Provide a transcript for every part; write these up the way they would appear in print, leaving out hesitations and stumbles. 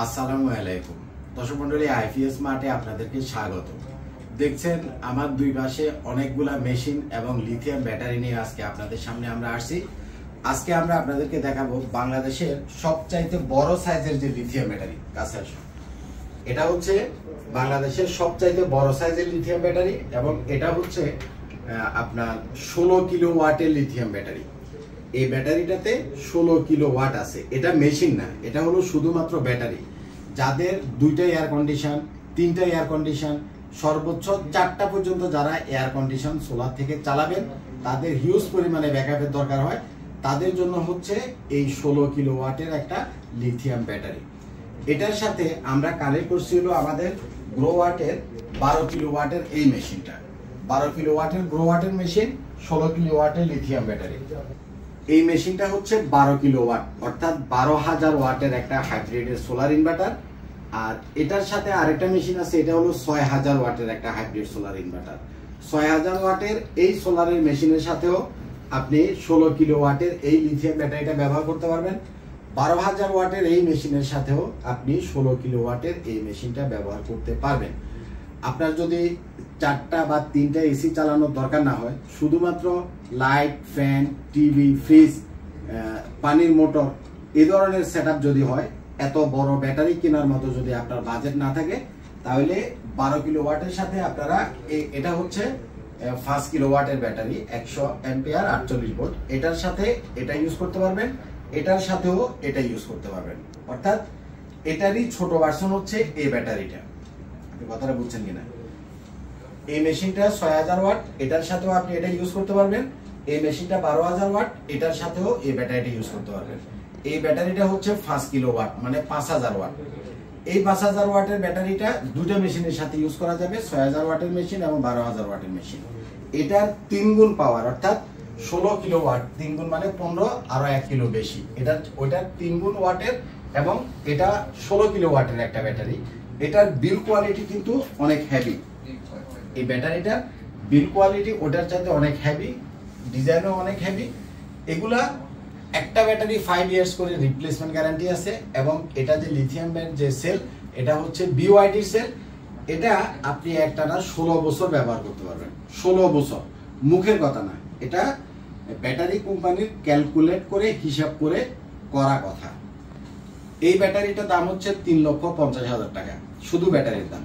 আসসালামু আলাইকুম দর্শক মণ্ডলী, আইপিএস মার্টে আপনাদেরকে স্বাগত। দেখছেন আমার দুই পাশে অনেকগুলা মেশিন এবং লিথিয়াম ব্যাটারি নিয়ে আজকে আপনাদের সামনে আমরা আসছি। আজকে আমরা আপনাদেরকে দেখাবো বাংলাদেশের সবচাইতে বড় সাইজের যে লিথিয়াম ব্যাটারি। কাছে আসুন, এটা হচ্ছে বাংলাদেশের সবচাইতে বড় সাইজের লিথিয়াম ব্যাটারি এবং এটা হচ্ছে আপনার 16 কিলো ওয়াটের লিথিয়াম ব্যাটারি। এই ব্যাটারিটাতে 16 কিলো ওয়াট আছে। এটা মেশিন না, এটা হলো শুধুমাত্র ব্যাটারি। যাদের 2টা এয়ার কন্ডিশন, 3টা এয়ার কন্ডিশন, সর্বোচ্চ 4টা পর্যন্ত যারা এয়ার কন্ডিশন সোলার থেকে চালাবেন, তাদের হিউজ পরিমাণে ব্যাকআপের দরকার হয়, তাদের জন্য হচ্ছে এই 16 কিলো ওয়াটের একটা লিথিয়াম ব্যাটারি। এটার সাথে আমরা কানেক্ট করছি হলো আমাদের গ্রো ওয়াটের 12 কিলো ওয়াটের এই মেশিনটা। 12 কিলো ওয়াটের গ্রো ওয়াটের মেশিন, 16 কিলো ওয়াটের লিথিয়াম ব্যাটারি। এই মেশিনটা হচ্ছে 12 কিলো ওয়াট, অর্থাৎ 12,000 ওয়াটের একটা হাইব্রিডের সোলার ইনভার্টার। আর এটার সাথে আরেকটা মেশিন আছে, এটা হলো 6000 ওয়াটের একটা হাইব্রিড সোলার ইনভার্টার। 6000 ওয়াটের এই সোলারের মেশিনের সাথেও আপনি 16 কিলো ওয়াটের এই লিথিয়াম ব্যাটারিটা ব্যবহার করতে পারবেন। 12,000 ওয়াটের এই মেশিনের সাথেও আপনি 16 কিলো ওয়াটের এই মেশিনটা ব্যবহার করতে পারবেন। আপনার যদি 4টা বা 3টা এসি চালানোর দরকার না হয়, শুধুমাত্র লাইট, ফ্যান, টিভি, ফ্রিজ, পানির মোটর এই ধরনের সেটআপ যদি হয়, এত বড় ব্যাটারি কেনার মতো যদি আপনার বাজেট না থাকে, তাহলে 12 কিলো ওয়াটের সাথে আপনারা এটা হচ্ছে 5 কিলো ওয়াটের ব্যাটারি, 100 অ্যাম্পিয়ার, 48 ভোল্ট। এটার সাথে এটা ইউজ করতে পারবেন, এটার সাথেও এটা ইউজ করতে পারবেন। অর্থাৎ এটারই ছোট ভার্সন হচ্ছে এই ব্যাটারিটা। আপনি কথাটা বুঝছেন কিনা? এই মেশিনটা 6000 ওয়াট, এটার সাথেও আপনি এটা ইউজ করতে পারবেন। এই মেশিনটা 12000 ওয়াট, এটার সাথেও এই ব্যাটারিটা ইউজ করতে পারবেন। এই ব্যাটারিটা হচ্ছে 5 কিলো ওয়াট, মানে 5000 ওয়াট। এই 5000 ওয়াটের ব্যাটারিটা দুটো মেশিনের সাথে ইউজ করা যাবে, 6000 ওয়াটের মেশিন এবং 12000 ওয়াটের মেশিন। এটার 3 গুণ পাওয়ার, অর্থাৎ 16 কিলো ওয়াট, 3 গুণ মানে 15, আরো 1 কিলো বেশি। ওইটার 3 গুণ ওয়াটের এবং এটা 16 কিলো ওয়াটের একটা ব্যাটারি। এটার বিল কোয়ালিটি কিন্তু অনেক হেভি। এই ব্যাটারিটার বিল কোয়ালিটি ওটার চাইতে অনেক হেভি, ডিজাইনও অনেক হেভি। এগুলা একটা ব্যাটারি 5 ইয়ার্স করে রিপ্লেসমেন্ট গ্যারান্টি আছে। এবং এটা যে লিথিয়ামের যে সেল, এটা হচ্ছে BYD সেল। এটা আপনি একটানা 16 বছর ব্যবহার করতে পারবেন। 16 বছর, মুখের কথা না, এটা ব্যাটারি কোম্পানির ক্যালকুলেট করে হিসাব করে করা কথা। এই ব্যাটারিটার দাম হচ্ছে 3,50,000 টাকা, শুধু ব্যাটারির দাম।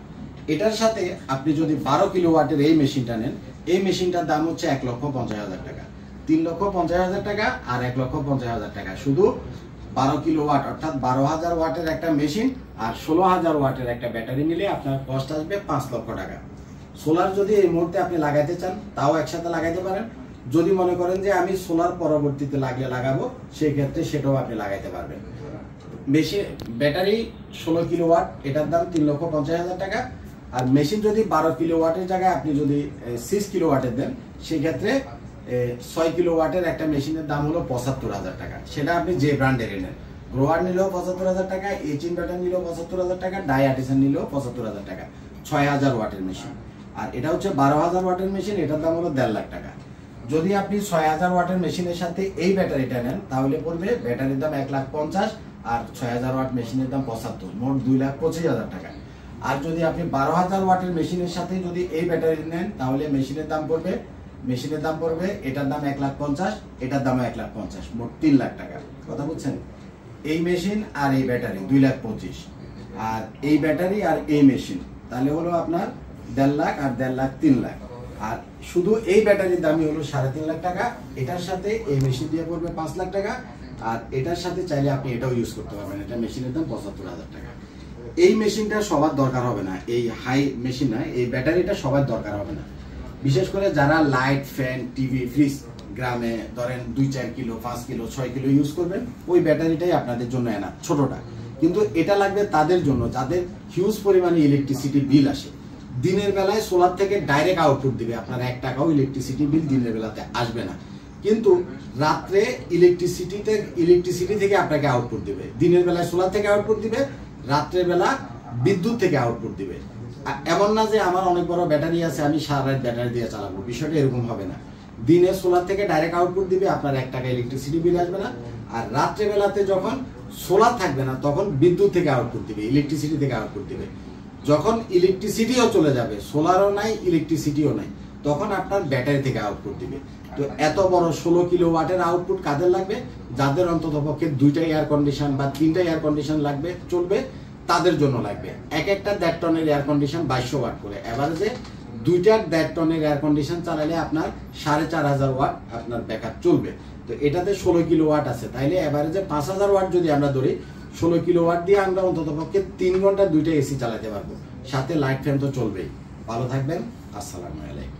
এটার সাথে আপনি যদি 12 কিলো ওয়াটের এই মেশিনটা নেন, এই মেশিনটার দাম হচ্ছে 1,50,000 টাকা। 3,50,000 টাকা আর 1,50,000 টাকা, শুধু 12 কিলো ওয়াট, অর্থাৎ 12,000 ওয়াটের একটা মেশিন আর 16,000 ওয়াটের একটা ব্যাটারি মিলে আপনার কস্ট আসবে 5 লক্ষ টাকা। সোলার যদি এই মুহূর্তে আপনি লাগাইতে চান, তাও একসাথে লাগাইতে পারেন। যদি মনে করেন যে আমি সোলার পরবর্তীতে লাগাবো, সেই ক্ষেত্রে সেটাও আপনি লাগাইতে পারবেন। বেশি ব্যাটারি 16 কিলো ওয়াট, এটার দাম 3,50,000 টাকা। আর মেশিন যদি 12 কিলো ওয়াটের জায়গায় আপনি যদি 6 কিলো ওয়াটের দেন, সেই ক্ষেত্রে 6 কিলো ওয়াটের একটা মেশিনের দাম হলো 75,000 টাকা। সেটা আপনি যে ব্র্যান্ডের নেন, গ্রোয়ার নিলেও 75,000 টাকা, এইচ ইনভার্টার নিলেও 75,000 টাকা, ডাই আর্টিসান নিলেও 75,000 টাকা। 6000 ওয়াটের মেশিন। আর এটা হচ্ছে 12,000 ওয়াটের মেশিন, এটার দাম হলো 1.5 লাখ টাকা। যদি আপনি 6000 ওয়াটের মেশিনের সাথে এই ব্যাটারিটা নেন, তাহলে পড়বে ব্যাটারির দাম 1,50,000 আর 6000 ওয়াট মেশিনের দাম 75, মোট 2,25,000 টাকা। আর যদি আপনি 12,000 ওয়াটের মেশিনের সাথে যদি এই ব্যাটারি নেন, তাহলে মেশিনের দাম পড়বে এটার দাম 1,50,000, এটার দাম 1,50,000, মোট 3 লাখ টাকা। কথা বুঝছেন? এই মেশিন আর এই ব্যাটারি 2,25,000, আর এই ব্যাটারি আর এই মেশিন তাহলে হলো আপনার 1.5 লাখ আর 1.5 লাখ 3 লাখ। আর শুধু এই ব্যাটারির দামই হলো 3.5 লাখ টাকা। এটার সাথে এই মেশিন দিয়ে পড়বে 5 লাখ টাকা। আর এটার সাথে চাইলে আপনি এটাও ইউজ করতে পারবেন। এটা মেশিনের দাম 75,000 টাকা। এই মেশিনটা সবার দরকার হবে না, এই হাই মেশিন না, এই ব্যাটারিটা সবার দরকার হবে না। বিশেষ করে যারা লাইট, ফ্যান, টিভি, ফ্রিজ গ্রামে ধরেন 2-4 কিলো, 5 কিলো, 6 কিলো ইউজ করবেন, ওই ব্যাটারিটাই আপনাদের জন্য এনা ছোটটা। কিন্তু এটা লাগবে তাদের জন্য যাদের হিউজ পরিমাণে ইলেকট্রিসিটি বিল আসে। দিনের বেলায় সোলার থেকে ডাইরেক্ট আউটপুট দিবে, আপনার 1 টাকাও ইলেকট্রিসিটি বিল দিনের বেলাতে আসবে না। কিন্তু রাত্রে ইলেকট্রিসিটি থেকে আপনাকে আউটপুট দিবে। দিনের বেলায় সোলার থেকে আউটপুট দিবে, রাত্রের বেলা বিদ্যুৎ থেকে আউটপুট দিবে। এমন না যে আমার অনেক বড় ব্যাটারি আছে, আমি সারা রাত ব্যাটারি দিয়ে চালাবো, বিষয়টা এরকম হবে না। দিনে সোলার থেকে ডাইরেক্ট আউটপুট দিবে, আপনার 1 টাকা ইলেকট্রিসিটি বিল আসবে না। আর রাত্রে বেলাতে যখন সোলার থাকবে না তখন বিদ্যুৎ থেকে আউটপুট দিবে, ইলেকট্রিসিটি থেকে আউটপুট দিবে। যখন ইলেকট্রিসিটিও চলে যাবে, সোলারও নাই ইলেকট্রিসিটিও নাই, তখন আপনার ব্যাটারি থেকে আউটপুট দিবে। তো এত বড় 16 কিলোওয়াটের আউটপুট কাদের লাগবে? যাদের অন্তত পক্ষে 2টা এয়ার কন্ডিশন বা 3টা এয়ার কন্ডিশন লাগবে, চলবে, তাদের জন্য লাগবে। এক একটা 1.5 টনের এয়ার কন্ডিশন 2200 ওয়াট করে, এভারেজে 2টার 1.5 টনের এয়ার কন্ডিশন চালালে আপনার 4500 ওয়াট আপনার ব্যাকআপ চলবে। তো এটাতে 16 কিলোওয়াট আছে, তাইলে এভারেজে 5000 ওয়াট যদি আমরা ধরি, 16 কিলোওয়াট দিয়ে আমরা অন্তত পক্ষে 3 ঘন্টা 2টা এসি চালাতে পারবো, সাথে লাইট ফ্যান তো চলবেই। ভালো থাকবেন, আসসালামু আলাইকুম।